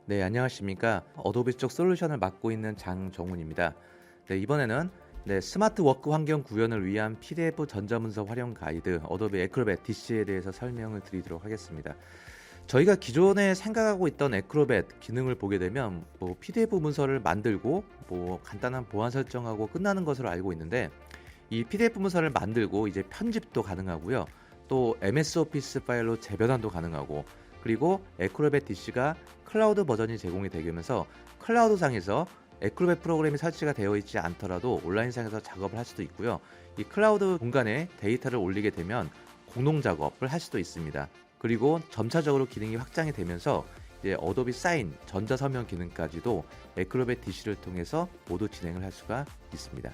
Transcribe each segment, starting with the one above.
네, 안녕하십니까. 어도비 쪽 솔루션을 맡고 있는 장정훈입니다. 네, 이번에는 스마트 워크 환경 구현을 위한 PDF 전자문서 활용 가이드 어도비 애크로벳 DC에 대해서 설명을 드리도록 하겠습니다. 저희가 기존에 생각하고 있던 애크로벳 기능을 보게 되면 PDF 문서를 만들고 간단한 보안 설정하고 끝나는 것으로 알고 있는데, 이 PDF 문서를 만들고 이제 편집도 가능하고요. 또 MS 오피스 파일로 재변환도 가능하고, 그리고 애크로벳 DC가 클라우드 버전이 제공이 되면서 클라우드상에서 애크로벳 프로그램이 설치가 되어 있지 않더라도 온라인상에서 작업을 할 수도 있고요. 이 클라우드 공간에 데이터를 올리게 되면 공동 작업을 할 수도 있습니다. 그리고 점차적으로 기능이 확장이 되면서 이제 어도비 사인, 전자서명 기능까지도 애크로벳 DC를 통해서 모두 진행을 할 수가 있습니다.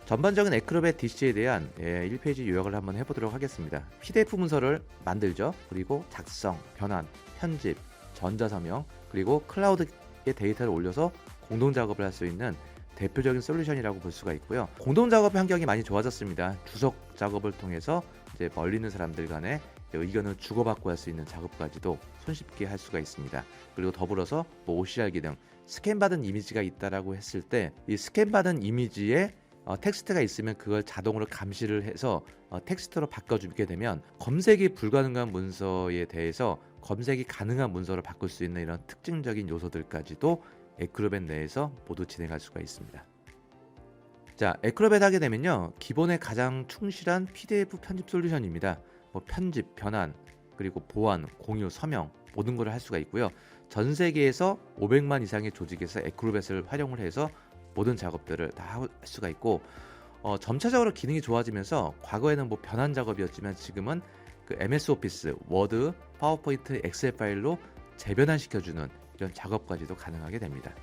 전반적인 애크로벳 DC에 대한 1페이지 요약을 한번 해보도록 하겠습니다. PDF 문서를 만들죠. 그리고 작성, 변환, 편집, 전자서명, 그리고 클라우드에 데이터를 올려서 공동 작업을 할 수 있는 대표적인 솔루션이라고 볼 수가 있고요. 공동 작업 환경이 많이 좋아졌습니다. 주석 작업을 통해서 이제 멀리 있는 사람들 간에 의견을 주고받고 할 수 있는 작업까지도 손쉽게 할 수가 있습니다. 그리고 더불어서 OCR 기능, 스캔받은 이미지가 있다라고 했을 때 이 스캔받은 이미지에 텍스트가 있으면 그걸 자동으로 감시를 해서 텍스트로 바꿔주게 되면 검색이 불가능한 문서에 대해서 검색이 가능한 문서로 바꿀 수 있는 이런 특징적인 요소들까지도 애크로벳 내에서 모두 진행할 수가 있습니다. 자, 애크로벳 하게 되면요, 기본에 가장 충실한 PDF 편집 솔루션입니다. 편집, 변환, 그리고 보안, 공유, 서명 모든 걸 할 수가 있고요. 전 세계에서 500만 이상의 조직에서 애크로벳을 활용을 해서 모든 작업들을 다 할 수가 있고, 점차적으로 기능이 좋아지면서 과거에는 변환 작업이었지만 지금은 그 MS 오피스, 워드, 파워포인트, 엑셀 파일로 재변환시켜주는 이런 작업까지도 가능하게 됩니다.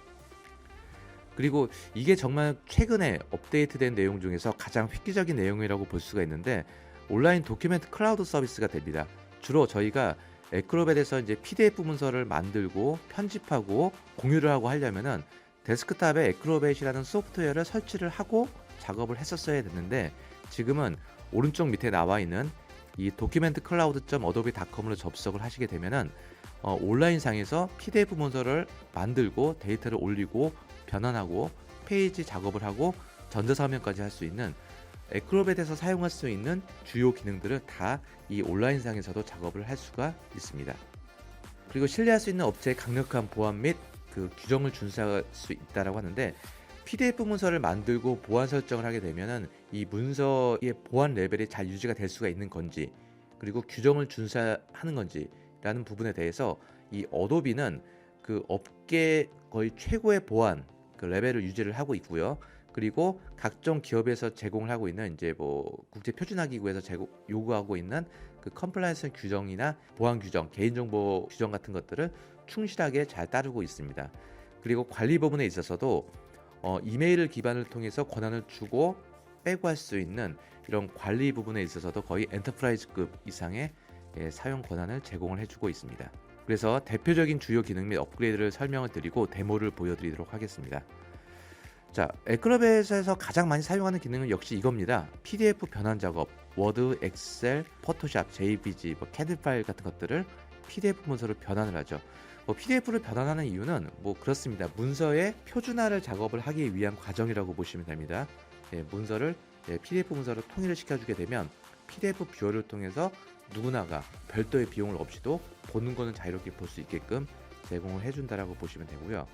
그리고 이게 정말 최근에 업데이트된 내용 중에서 가장 획기적인 내용이라고 볼 수가 있는데, 온라인 도큐멘트 클라우드 서비스가 됩니다. 주로 저희가 애크로벳에서 이제 PDF 문서를 만들고 편집하고 공유를 하고 하려면은 데스크탑에 애크로벳이라는 소프트웨어를 설치를 하고 작업을 했었어야 됐는데, 지금은 오른쪽 밑에 나와 있는 이 도큐멘트 클라우드.adobe.com으로 접속을 하시게 되면은 온라인상에서 PDF 문서를 만들고 데이터를 올리고 변환하고 페이지 작업을 하고 전자서명까지 할 수 있는 애크로벳에서 사용할 수 있는 주요 기능들을 다 이 온라인상에서도 작업을 할 수가 있습니다. 그리고 신뢰할 수 있는 업체의 강력한 보안 및 그 규정을 준수할 수 있다라고 하는데, PDF 문서를 만들고 보안 설정을 하게 되면은 이 문서의 보안 레벨이 잘 유지가 될 수가 있는 건지, 그리고 규정을 준수하는 건지라는 부분에 대해서 이 어도비는 그 업계 거의 최고의 보안 그 레벨을 유지를 하고 있고요. 그리고 각종 기업에서 제공을 하고 있는 이제 국제 표준화 기구에서 요구하고 있는 그 컴플라이언스 규정이나 보안 규정, 개인정보 규정 같은 것들을 충실하게 잘 따르고 있습니다. 그리고 관리 부분에 있어서도 이메일을 기반을 통해서 권한을 주고 빼고 할 수 있는 이런 관리 부분에 있어서도 거의 엔터프라이즈급 이상의 사용 권한을 제공을 해주고 있습니다. 그래서 대표적인 주요 기능 및 업그레이드를 설명을 드리고 데모를 보여드리도록 하겠습니다. 자, 애크로벳에서 가장 많이 사용하는 기능은 역시 이겁니다. PDF 변환 작업, 워드, 엑셀, 포토샵, JPG, 캐드 파일 같은 것들을 PDF 문서로 변환을 하죠. PDF를 변환하는 이유는 그렇습니다. 문서의 표준화를 작업을 하기 위한 과정이라고 보시면 됩니다. 문서를 PDF 문서로 통일을 시켜주게 되면 PDF 뷰어를 통해서 누구나가 별도의 비용을 없이도 보는 거는 자유롭게 볼 수 있게끔 제공을 해준다라고 보시면 되고요.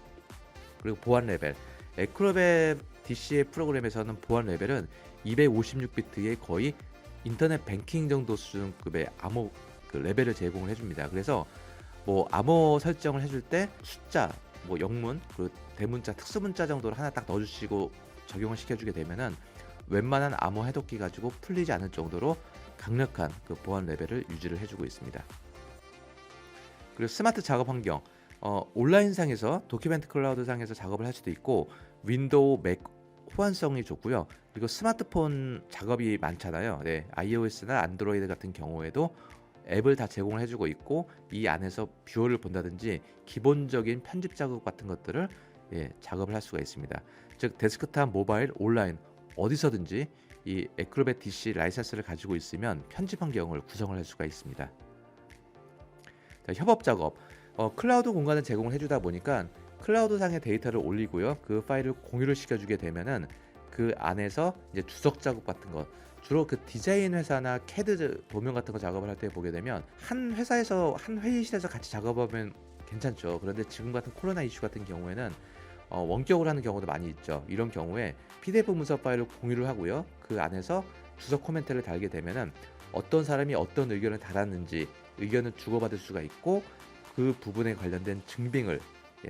그리고 보안 레벨, 애크로벳 DC의 프로그램에서는 보안 레벨은 256비트의 거의 인터넷 뱅킹 정도 수준급의 암호 그 레벨을 제공을 해줍니다. 그래서 암호 설정을 해줄 때 숫자, 영문, 그 대문자, 특수문자 정도를 하나 딱 넣어주시고 적용을 시켜주게 되면은 웬만한 암호 해독기 가지고 풀리지 않을 정도로 강력한 그 보안 레벨을 유지를 해주고 있습니다. 그리고 스마트 작업 환경, 온라인상에서 도큐멘트 클라우드상에서 작업을 할 수도 있고, 윈도우, 맥 호환성이 좋고요. 그리고 스마트폰 작업이 많잖아요. iOS나 안드로이드 같은 경우에도 앱을 다 제공을 해주고 있고, 이 안에서 뷰어를 본다든지 기본적인 편집 작업 같은 것들을 작업을 할 수가 있습니다. 즉 데스크탑, 모바일, 온라인 어디서든지 이 애크로벳 DC 라이센스를 가지고 있으면 편집 환경을 구성을 할 수가 있습니다. 자, 협업 작업, 클라우드 공간을 제공을 해주다 보니까 클라우드상의 데이터를 올리고요. 그 파일을 공유를 시켜주게 되면은 그 안에서 이제 주석 작업 같은 것, 주로 그 디자인 회사나 캐드 도면 같은 거 작업을 할 때 보게 되면 한 회사에서 한 회의실에서 같이 작업하면 괜찮죠. 그런데 지금 같은 코로나 이슈 같은 경우에는 원격으로 하는 경우도 많이 있죠. 이런 경우에 PDF 문서 파일을 공유를 하고요. 그 안에서 주석 코멘트를 달게 되면은 어떤 사람이 어떤 의견을 달았는지 의견을 주고받을 수가 있고 그 부분에 관련된 증빙을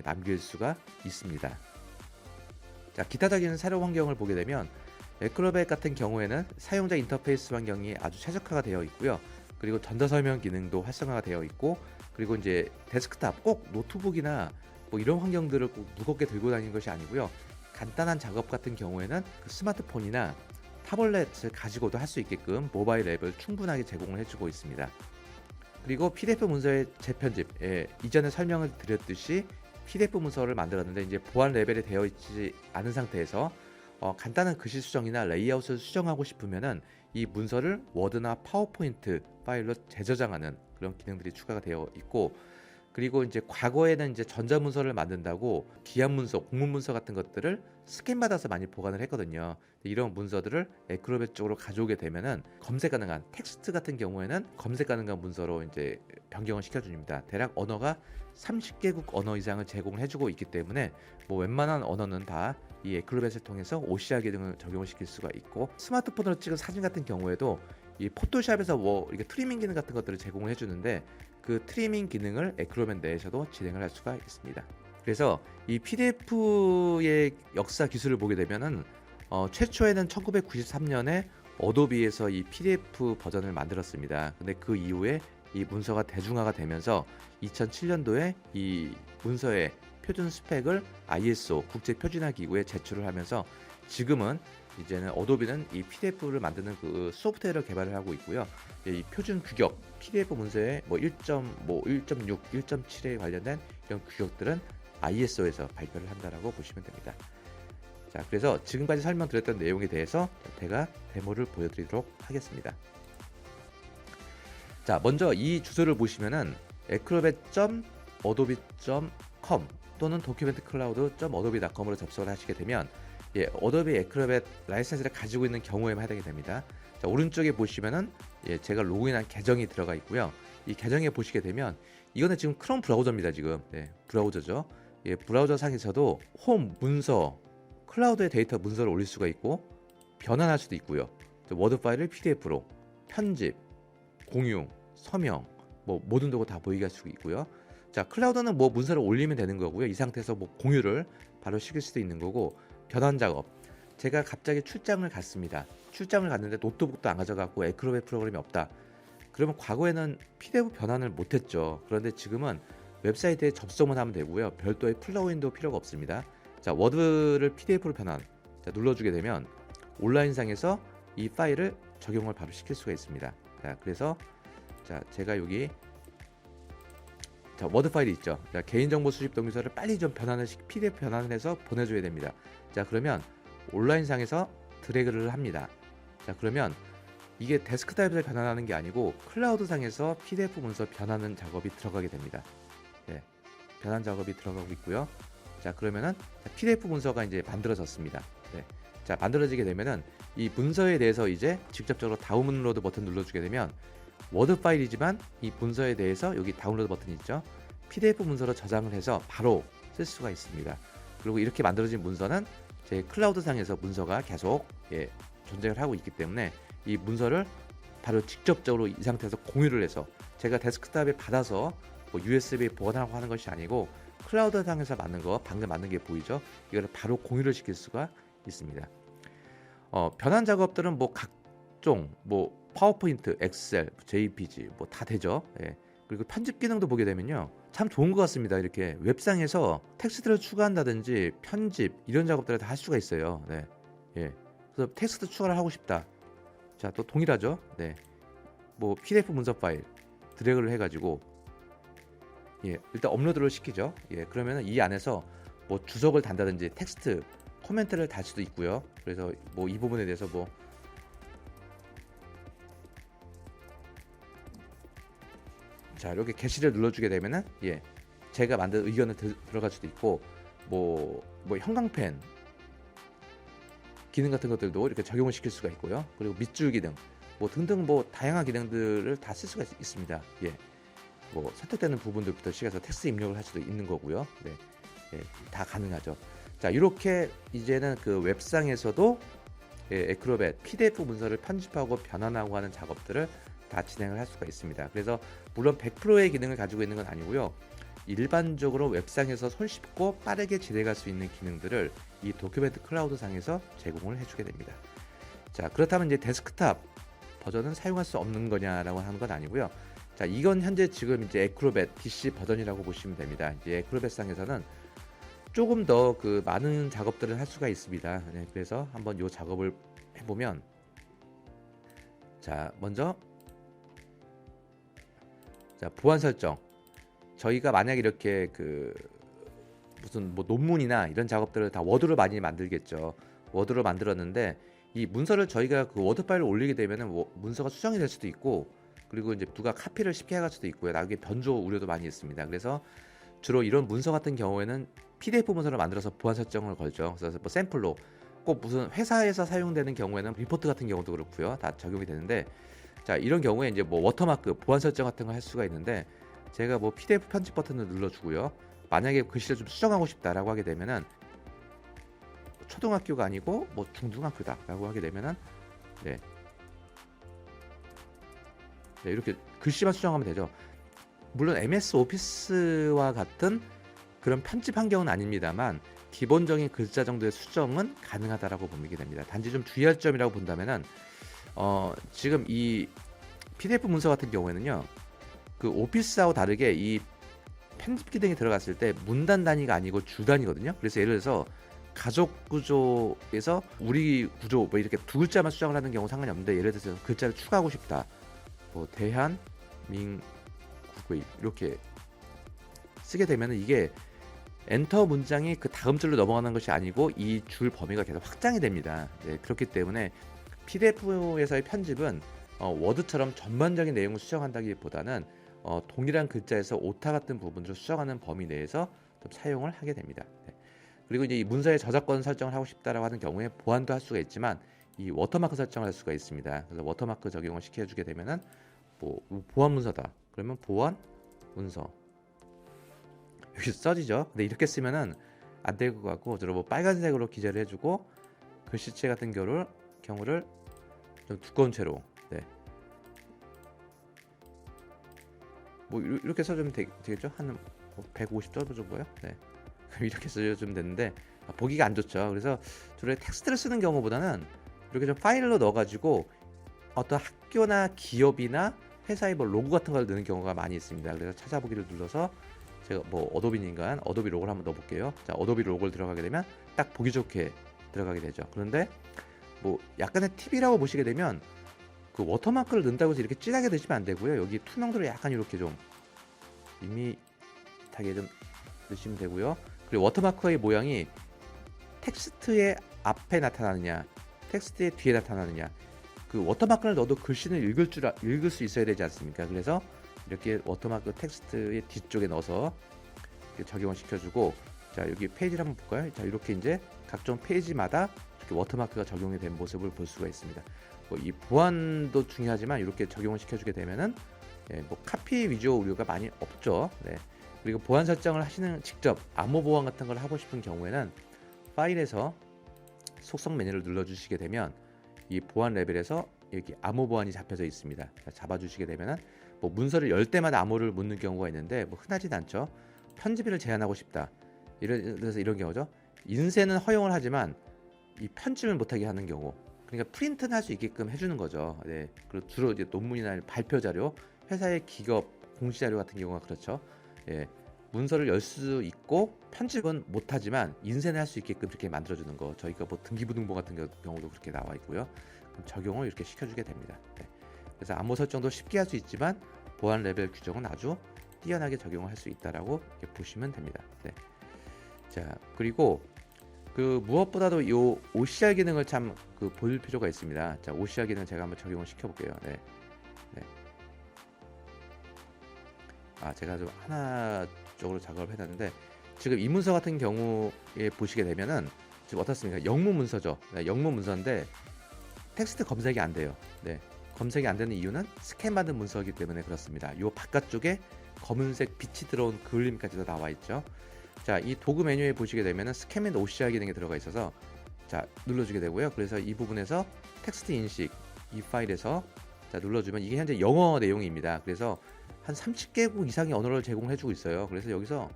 남길 수가 있습니다. 자, 기타적인 사용 환경을 보게 되면 에크로벳 같은 경우에는 사용자 인터페이스 환경이 아주 최적화가 되어 있고요. 그리고 전자 설명 기능도 활성화가 되어 있고, 그리고 이제 데스크탑 꼭 노트북이나 뭐 이런 환경들을 꼭 무겁게 들고 다니는 것이 아니고요. 간단한 작업 같은 경우에는 그 스마트폰이나 타블렛을 가지고도 할 수 있게끔 모바일 앱을 충분하게 제공을 해주고 있습니다. 그리고 PDF 문서의 재편집, 이전에 설명을 드렸듯이 PDF 문서를 만들었는데 이제 보안 레벨이 되어 있지 않은 상태에서 간단한 글씨 수정이나 레이아웃을 수정하고 싶으면은 이 문서를 워드나 파워포인트 파일로 재저장하는 그런 기능들이 추가가 되어 있고, 그리고 이제 과거에는 이제 전자문서를 만든다고 기한 문서, 공문 문서 같은 것들을 스캔 받아서 많이 보관을 했거든요. 이런 문서들을 에크로벳 쪽으로 가져오게 되면은 검색 가능한 텍스트 같은 경우에는 검색 가능한 문서로 이제 변경을 시켜줍니다. 대략 언어가 30개국 언어 이상을 제공을 해주고 있기 때문에 뭐 웬만한 언어는 다 이 에크로벳을 통해서 OCR 기능을 적용을 시킬 수가 있고, 스마트폰으로 찍은 사진 같은 경우에도 이 포토샵에서 뭐 이렇게 트리밍 기능 같은 것들을 제공을 해주는데 그 트리밍 기능을 에크로벳 내에서도 진행을 할 수가 있습니다. 그래서 이 PDF의 역사 기술을 보게 되면은 최초에는 1993년에 어도비에서 이 PDF 버전을 만들었습니다. 근데 그 이후에 이 문서가 대중화가 되면서 2007년도에 이 문서의 표준 스펙을 ISO 국제 표준화 기구에 제출을 하면서 지금은 이제는 어도비는 이 PDF를 만드는 그 소프트웨어를 개발을 하고 있고요. 이 표준 규격 PDF 문서의 뭐 1.6, 1.7에 관련된 이런 규격들은 ISO에서 발표를 한다라고 보시면 됩니다. 자, 그래서 지금까지 설명드렸던 내용에 대해서 제가 데모를 보여드리도록 하겠습니다. 자, 먼저 이 주소를 보시면은 acrobat.adobe.com 또는 documentcloud.adobe.com으로 접속을 하시게 되면 어도비 에크로벳 라이센스를 가지고 있는 경우에만 해당이 됩니다. 자, 오른쪽에 보시면은 제가 로그인한 계정이 들어가 있고요. 이 계정에 보시게 되면 이거는 지금 크롬 브라우저입니다. 지금 브라우저죠. 브라우저 상에서도 홈 문서 클라우드에 데이터 문서를 올릴 수가 있고 변환할 수도 있고요. 워드 파일을 PDF로 편집, 공유, 서명 뭐 모든 도구 다 보이게 할 수 있고요. 자, 클라우드는 뭐 문서를 올리면 되는 거고요. 이 상태에서 뭐 공유를 바로 시킬 수도 있는 거고, 변환 작업. 제가 갑자기 출장을 갔습니다. 출장을 갔는데 노트북도 안 가져갔고 에크로벳 프로그램이 없다. 그러면 과거에는 PDF 변환을 못했죠. 그런데 지금은 웹사이트에 접속만 하면 되고요. 별도의 플러그인도 필요가 없습니다. 자, 워드를 PDF로 변환. 자, 눌러주게 되면 온라인상에서 이 파일을 적용을 바로 시킬 수가 있습니다. 자, 그래서 자, 제가 여기 자, 워드 파일이 있죠. 자, 개인정보 수집 동의서를 빨리 좀 PDF 변환을 해서 보내줘야 됩니다. 자, 그러면 온라인상에서 드래그를 합니다. 자, 그러면 이게 데스크탑에서 변환하는 게 아니고 클라우드상에서 PDF 문서 변환하는 작업이 들어가게 됩니다. 변환 작업이 들어가고 있고요. 자, 그러면은 PDF 문서가 이제 만들어졌습니다. 자, 만들어지게 되면은 이 문서에 대해서 이제 직접적으로 다운로드 버튼 눌러주게 되면 워드 파일이지만 이 문서에 대해서 여기 다운로드 버튼이 있죠. PDF 문서로 저장을 해서 바로 쓸 수가 있습니다. 그리고 이렇게 만들어진 문서는 제 클라우드 상에서 문서가 계속 존재를 하고 있기 때문에 이 문서를 바로 직접적으로 이 상태에서 공유를 해서 제가 데스크탑에 받아서 뭐 USB에 보관하고 하는 것이 아니고 클라우드 상에서 만든 거, 방금 만든 게 보이죠? 이거를 바로 공유를 시킬 수가 있습니다. 변환 작업들은 뭐 각종 뭐 파워포인트, 엑셀, JPG 뭐 다 되죠. 그리고 편집 기능도 보게 되면요, 참 좋은 것 같습니다. 이렇게 웹상에서 텍스트를 추가한다든지 편집 이런 작업들을 다 할 수가 있어요. 그래서 텍스트 추가를 하고 싶다. 자, 또 동일하죠. 뭐 PDF 문서 파일 드래그를 해가지고 일단 업로드를 시키죠. 그러면 이 안에서 뭐 주석을 단다든지 텍스트 코멘트를 달 수도 있고요. 그래서 뭐 이 부분에 대해서 뭐 자, 이렇게 게시를 눌러주게 되면은 제가 만든 의견을 들어갈 수도 있고 뭐 형광펜 기능 같은 것들도 이렇게 적용을 시킬 수가 있고요. 그리고 밑줄 기능 뭐 등등 뭐 다양한 기능들을 다 쓸 수가 있습니다. 예. 뭐 선택되는 부분들부터 시작해서 텍스트 입력을 할 수도 있는 거고요. 네. 예, 다 가능하죠. 자, 이렇게 이제는 그 웹상에서도 에크로벳 PDF 문서를 편집하고 변환하고 하는 작업들을 다 진행을 할 수가 있습니다. 그래서 물론 100%의 기능을 가지고 있는 건 아니고요. 일반적으로 웹상에서 손쉽고 빠르게 진행할 수 있는 기능들을 이 도큐멘트 클라우드 상에서 제공을 해주게 됩니다. 자, 그렇다면 이제 데스크탑 버전은 사용할 수 없는 거냐라고 하는 건 아니고요. 자, 이건 현재 지금 이제 에크로벳 DC 버전이라고 보시면 됩니다. 이제 에크로벳 상에서는 조금 더 그 많은 작업들을 할 수가 있습니다. 네, 그래서 한번 이 작업을 해보면, 자, 먼저 자, 보안 설정. 저희가 만약 이렇게 그 무슨 뭐 논문이나 이런 작업들을 다 워드로 많이 만들겠죠. 워드로 만들었는데 이 문서를 저희가 그 워드 파일을 올리게 되면은 문서가 수정이 될 수도 있고, 그리고 이제 누가 카피를 쉽게 해갈 수도 있고요. 나중에 변조 우려도 많이 있습니다. 그래서 주로 이런 문서 같은 경우에는 PDF 문서를 만들어서 보안 설정을 걸죠. 그래서 뭐 샘플로 꼭 무슨 회사에서 사용되는 경우에는 리포트 같은 경우도 그렇고요. 다 적용이 되는데, 자, 이런 경우에 이제 뭐 워터마크 보안 설정 같은 걸 할 수가 있는데, 제가 뭐 PDF 편집 버튼을 눌러주고요. 만약에 글씨를 좀 수정하고 싶다라고 하게 되면은 초등학교가 아니고 뭐 중등학교다라고 하게 되면은 네, 이렇게 글씨만 수정하면 되죠. 물론 MS 오피스와 같은 그런 편집 환경은 아닙니다만 기본적인 글자 정도의 수정은 가능하다라고 보게 됩니다. 단지 좀 주의할 점이라고 본다면은 지금 이 PDF 문서 같은 경우에는요, 그 오피스하고 다르게 이 편집 기능이 들어갔을 때 문단 단위가 아니고 주 단위거든요. 그래서 예를 들어서 가족 구조에서 우리 구조 뭐 이렇게 두 글자만 수정을 하는 경우 상관이 없는데, 예를 들어서 글자를 추가하고 싶다. 뭐 대한민국의 이렇게 쓰게 되면 이게 엔터 문장이 그 다음 줄로 넘어가는 것이 아니고 이 줄 범위가 계속 확장이 됩니다. 네, 그렇기 때문에 PDF에서의 편집은 워드처럼 전반적인 내용을 수정한다기보다는 동일한 글자에서 오타 같은 부분을 수정하는 범위 내에서 좀 사용을 하게 됩니다. 네. 그리고 이제 이 문서의 저작권 설정을 하고 싶다라고 하는 경우에 보안도 할 수가 있지만 이 워터마크 설정을 할 수가 있습니다. 그래서 워터마크 적용을 시켜주게 되면은 뭐 보안 문서다. 그러면 보안 문서 여기 써지죠. 근데 이렇게 쓰면은 안 될 것 같고, 저로 뭐 빨간색으로 기재를 해주고 글씨체 같은 경우를 좀 두꺼운 채로, 네, 뭐 이렇게 써주면 되겠죠. 한 150 정도요. 네, 이렇게 써주면 되는데 보기가 안 좋죠. 그래서 주로 텍스트를 쓰는 경우보다는 이렇게 좀 파일로 넣어가지고 어떤 학교나 기업이나 회사의 뭐 로고 같은 걸 넣는 경우가 많이 있습니다. 그래서 찾아보기를 눌러서 제가 뭐 어도비니까 어도비 로고를 한번 넣어볼게요. 자, 어도비 로고를 들어가게 되면 딱 보기 좋게 들어가게 되죠. 그런데 뭐 약간의 팁이라고 보시게 되면 그 워터마크를 넣는다고 해서 이렇게 진하게 넣으시면 안 되고요. 여기 투명도를 약간 이렇게 좀 밋밋하게 좀 넣으시면 되고요. 그리고 워터마크의 모양이 텍스트의 앞에 나타나느냐, 텍스트의 뒤에 나타나느냐, 그 워터마크를 넣어도 글씨는 읽을 수 있어야 되지 않습니까? 그래서 이렇게 워터마크 텍스트의 뒤쪽에 넣어서 이렇게 적용을 시켜주고, 자, 여기 페이지를 한번 볼까요? 자, 이렇게 이제 각종 페이지마다 이렇게 워터마크가 적용이 된 모습을 볼 수가 있습니다. 뭐 이 보안도 중요하지만 이렇게 적용을 시켜주게 되면은 뭐 카피 위조 우려가 많이 없죠. 네. 그리고 보안 설정을 하시는 직접 암호 보안 같은 걸 하고 싶은 경우에는 파일에서 속성 메뉴를 눌러주시게 되면 이 보안 레벨에서 여기 암호 보안이 잡혀져 있습니다. 잡아주시게 되면은 뭐 문서를 열 때마다 암호를 묻는 경우가 있는데 뭐 흔하진 않죠. 편집일을 제한하고 싶다. 그래서 이런 경우죠. 인쇄는 허용을 하지만 이 편집을 못하게 하는 경우. 그러니까 프린트는 할 수 있게끔 해주는 거죠. 네. 그리고 주로 이제 논문이나 발표 자료, 회사의 기업 공시 자료 같은 경우가 그렇죠. 예. 문서를 열 수 있고 편집은 못하지만 인쇄는 할 수 있게끔 이렇게 만들어주는 거. 저희가 뭐 등기부등본 같은 경우도 그렇게 나와 있고요. 그럼 적용을 이렇게 시켜주게 됩니다. 네. 그래서 암호 설정도 쉽게 할 수 있지만 보안 레벨 규정은 아주 뛰어나게 적용을 할 수 있다라고 이렇게 보시면 됩니다. 네. 자, 그리고 그 무엇보다도 요 OCR 기능을 참 볼 필요가 있습니다. 자, OCR 기능 제가 한번 적용을 시켜볼게요. 네. 네. 제가 좀 하나 쪽으로 작업을 해놨는데, 지금 이 문서 같은 경우에 보시게 되면은 지금 어떻습니까? 영문 문서죠. 네, 영문 문서인데 텍스트 검색이 안 돼요. 네, 검색이 안 되는 이유는 스캔 받은 문서이기 때문에 그렇습니다. 요 바깥쪽에 검은색 빛이 들어온 그을림까지도 나와 있죠. 자, 이 도구 메뉴에 보시게 되면은 스캔 및 OCR 기능이 들어가 있어서 자, 눌러주게 되고요. 그래서 이 부분에서 텍스트 인식 이 파일에서 자, 눌러주면 이게 현재 영어 내용입니다. 그래서 한 30개국 이상의 언어를 제공해주고 있어요. 그래서 여기서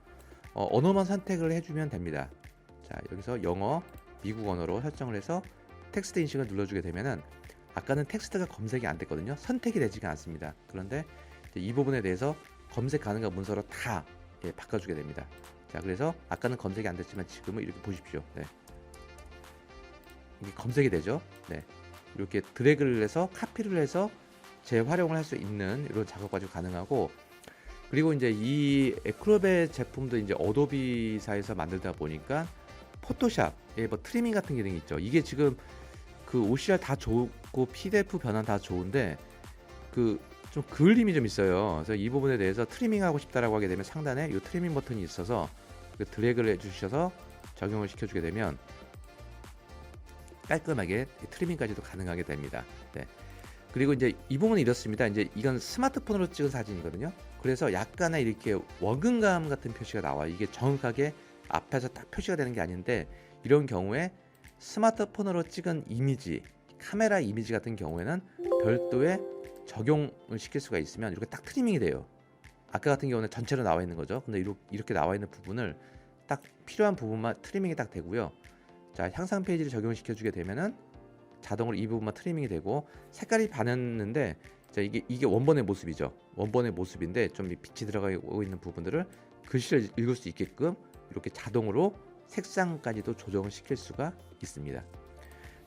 언어만 선택을 해주면 됩니다. 자, 여기서 영어, 미국 언어로 설정을 해서 텍스트 인식을 눌러주게 되면은 아까는 텍스트가 검색이 안 됐거든요. 선택이 되지가 않습니다. 그런데 이 부분에 대해서 검색 가능한 문서로 다 바꿔주게 됩니다. 자, 그래서 아까는 검색이 안 됐지만 지금은 이렇게 보십시오. 네. 이게 검색이 되죠. 네. 이렇게 드래그를 해서 카피를 해서 재활용을 할 수 있는 이런 작업까지 가능하고, 그리고 이제 이 에크로벳 제품도 이제 어도비사에서 만들다 보니까 포토샵에 뭐 트리밍 같은 기능이 있죠. 이게 지금 그 OCR 다 좋고 PDF 변환 다 좋은데 그 좀 그을림이 좀 있어요. 그래서 이 부분에 대해서 트리밍하고 싶다라고 하게 되면 상단에 이 트리밍 버튼이 있어서 그 드래그를 해주셔서 적용을 시켜주게 되면 깔끔하게 트리밍까지도 가능하게 됩니다. 네. 그리고 이제 이 부분은 이렇습니다. 이제 이건 스마트폰으로 찍은 사진이거든요. 그래서 약간의 이렇게 원근감 같은 표시가 나와요. 이게 정확하게 앞에서 딱 표시가 되는 게 아닌데, 이런 경우에 스마트폰으로 찍은 이미지, 카메라 이미지 같은 경우에는 별도의 적용을 시킬 수가 있으면 이렇게 딱 트리밍이 돼요. 아까 같은 경우는 전체로 나와 있는 거죠. 근데 이렇게 나와 있는 부분을 딱 필요한 부분만 트리밍이 딱 되고요. 자, 향상 페이지를 적용시켜 주게 되면은 자동으로 이 부분만 트리밍이 되고, 색깔이 반했는데 자, 이게 원본의 모습이죠. 원본의 모습인데 좀 빛이 들어가고 있는 부분들을 글씨를 읽을 수 있게끔 이렇게 자동으로 색상까지도 조정을 시킬 수가 있습니다.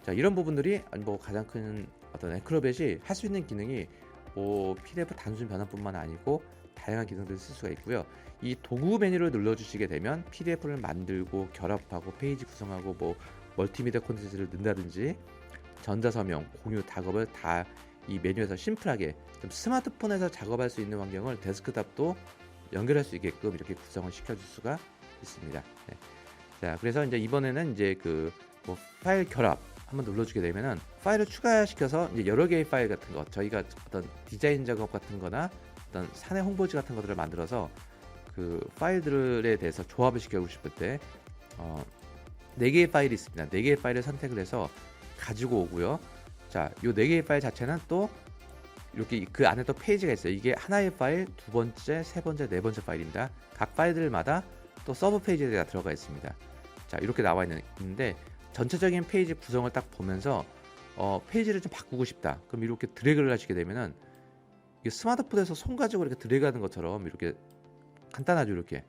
자, 이런 부분들이 뭐 가장 큰 어떤 에크로벳이 할 수 있는 기능이 뭐 PDF 단순 변환뿐만 아니고 다양한 기능들을 쓸 수가 있고요. 이 도구 메뉴를 눌러주시게 되면 PDF를 만들고 결합하고 페이지 구성하고 뭐 멀티미디어 콘텐츠를 넣는다든지 전자서명, 공유, 작업을 다 이 메뉴에서 심플하게 좀 스마트폰에서 작업할 수 있는 환경을 데스크탑도 연결할 수 있게끔 이렇게 구성을 시켜줄 수가 있습니다. 네. 자, 그래서 이제 이번에는 이제 그 뭐 파일 결합 한번 눌러주게 되면은 파일을 추가시켜서 이제 여러 개의 파일 같은 거, 저희가 어떤 디자인 작업 같은 거나 어떤 사내 홍보지 같은 것들을 만들어서 그 파일들에 대해서 조합을 시켜주고 싶을 때 4개의 파일이 있습니다. 4개의 파일을 선택을 해서 가지고 오고요. 자, 요 4개의 파일 자체는 또 이렇게 그 안에 또 페이지가 있어요. 이게 하나의 파일, 두 번째, 세 번째, 네 번째 파일입니다. 각 파일들마다 또 서브 페이지가 들어가 있습니다. 자, 이렇게 나와 있는데 전체적인 페이지 구성을 딱 보면서 페이지를 좀 바꾸고 싶다. 그럼 이렇게 드래그를 하시게 되면은 이게 스마트폰에서 손 가지고 이렇게 드래그하는 것처럼 이렇게 간단하죠. 이렇게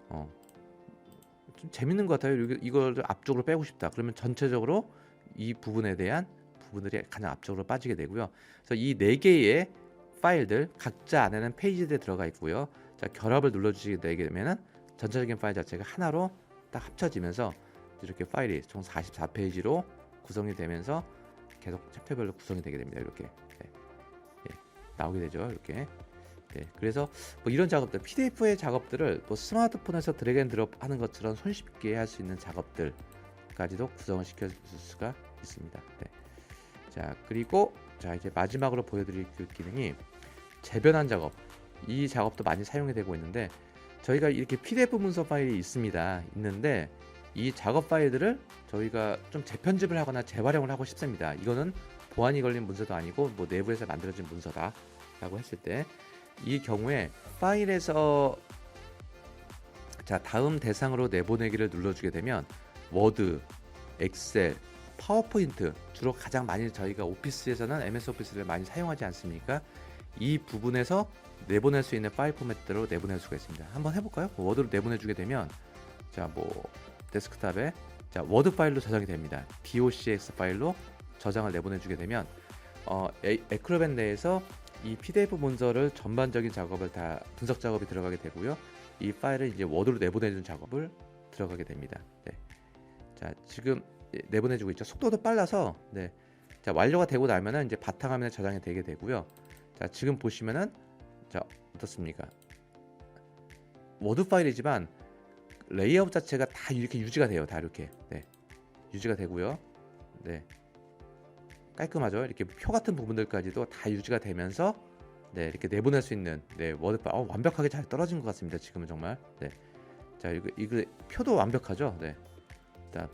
좀 재밌는 것 같아요. 이걸 앞쪽으로 빼고 싶다. 그러면 전체적으로 이 부분에 대한 부분들이 가장 앞쪽으로 빠지게 되고요. 그래서 이 4개의 파일들 각자 안에는 페이지들이 들어가 있고요. 자, 결합을 눌러주시게 되면은 전체적인 파일 자체가 하나로 딱 합쳐지면서 이렇게 파일이 총 44페이지로 구성이 되면서 계속 챕터별로 구성이 되게 됩니다. 이렇게 나오게 되죠. 이렇게. 그래서 뭐 이런 작업들, PDF의 작업들을 뭐 스마트폰에서 드래그 앤 드롭 하는 것처럼 손쉽게 할 수 있는 작업들까지도 구성을 시켜줄 수가 있습니다. 자, 그리고 자, 이제 마지막으로 보여드릴 그 기능이 재변환 작업. 이 작업도 많이 사용이 되고 있는데, 저희가 이렇게 PDF 문서 파일이 있는데 이 작업 파일들을 저희가 좀 재편집을 하거나 재활용을 하고 싶습니다. 이거는 보안이 걸린 문서도 아니고 뭐 내부에서 만들어진 문서다 라고 했을 때, 이 경우에 파일에서 자, 다음 대상으로 내보내기를 눌러주게 되면 워드, 엑셀, 파워포인트, 주로 가장 많이 저희가 오피스에서는 MS 오피스를 많이 사용하지 않습니까? 이 부분에서 내보낼 수 있는 파일 포맷대로 내보낼 수가 있습니다. 한번 해볼까요? 워드로 내보내주게 되면 자, 뭐 데스크탑에 자, 워드 파일로 저장이 됩니다. docx 파일로 저장을 내보내주게 되면 에크로벳 내에서 이 PDF 문서를 전반적인 작업을 다 분석 작업이 들어가게 되고요. 이 파일을 이제 워드로 내보내주는 작업을 들어가게 됩니다. 자, 지금 내보내주고 있죠. 속도도 빨라서 자, 완료가 되고 나면은 이제 바탕화면에 저장이 되게 되고요. 자, 지금 보시면은 자, 어떻습니까? 워드 파일이지만 레이아웃 자체가 다 이렇게 유지가 돼요. 다 이렇게 네, 유지가 되고요. 네, 깔끔하죠. 이렇게 표 같은 부분들까지도 다 유지가 되면서 네, 이렇게 내보낼 수 있는 네, 워드 파일 완벽하게 잘 떨어진 것 같습니다. 지금은 정말 네. 자, 이거 표도 완벽하죠. 네. 자,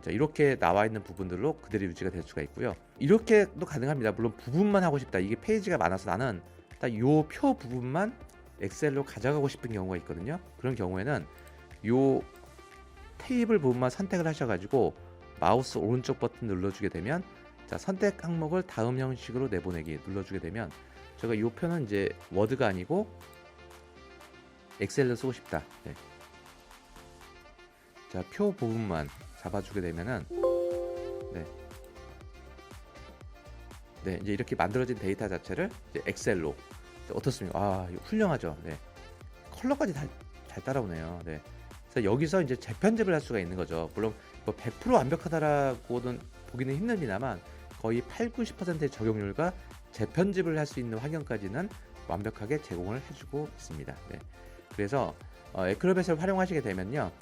이렇게 나와 있는 부분들로 그대로 유지가 될 수가 있고요. 이렇게도 가능합니다. 물론 부분만 하고 싶다. 이게 페이지가 많아서 나는 딱 요 표 부분만 엑셀로 가져가고 싶은 경우가 있거든요. 그런 경우에는 요 테이블 부분만 선택을 하셔가지고 마우스 오른쪽 버튼 눌러주게 되면 자, 선택 항목을 다음 형식으로 내보내기 눌러주게 되면 제가 요 표는 이제 워드가 아니고 엑셀로 쓰고 싶다. 네. 자, 표 부분만 잡아주게 되면은 네, 네, 이제 이렇게 만들어진 데이터 자체를 이제 엑셀로 어떻습니까? 아, 이거 훌륭하죠. 네, 컬러까지 잘 따라오네요. 네, 그래서 여기서 이제 재편집을 할 수가 있는 거죠. 물론 뭐 100% 완벽하다라고는 보기는 힘듭니다만 거의 8, 90%의 적용률과 재편집을 할 수 있는 환경까지는 완벽하게 제공을 해주고 있습니다. 네, 그래서 에크로벳을 활용하시게 되면요.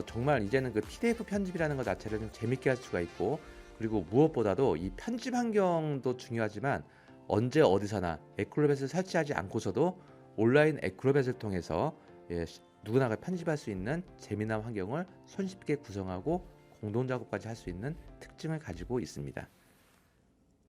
정말 이제는 그 PDF 편집이라는 것 자체를 좀 재밌게 할 수가 있고 그리고 무엇보다도 이 편집 환경도 중요하지만 언제 어디서나 에크로벳을 설치하지 않고서도 온라인 에크로벳을 통해서 예, 누구나가 편집할 수 있는 재미난 환경을 손쉽게 구성하고 공동 작업까지 할 수 있는 특징을 가지고 있습니다.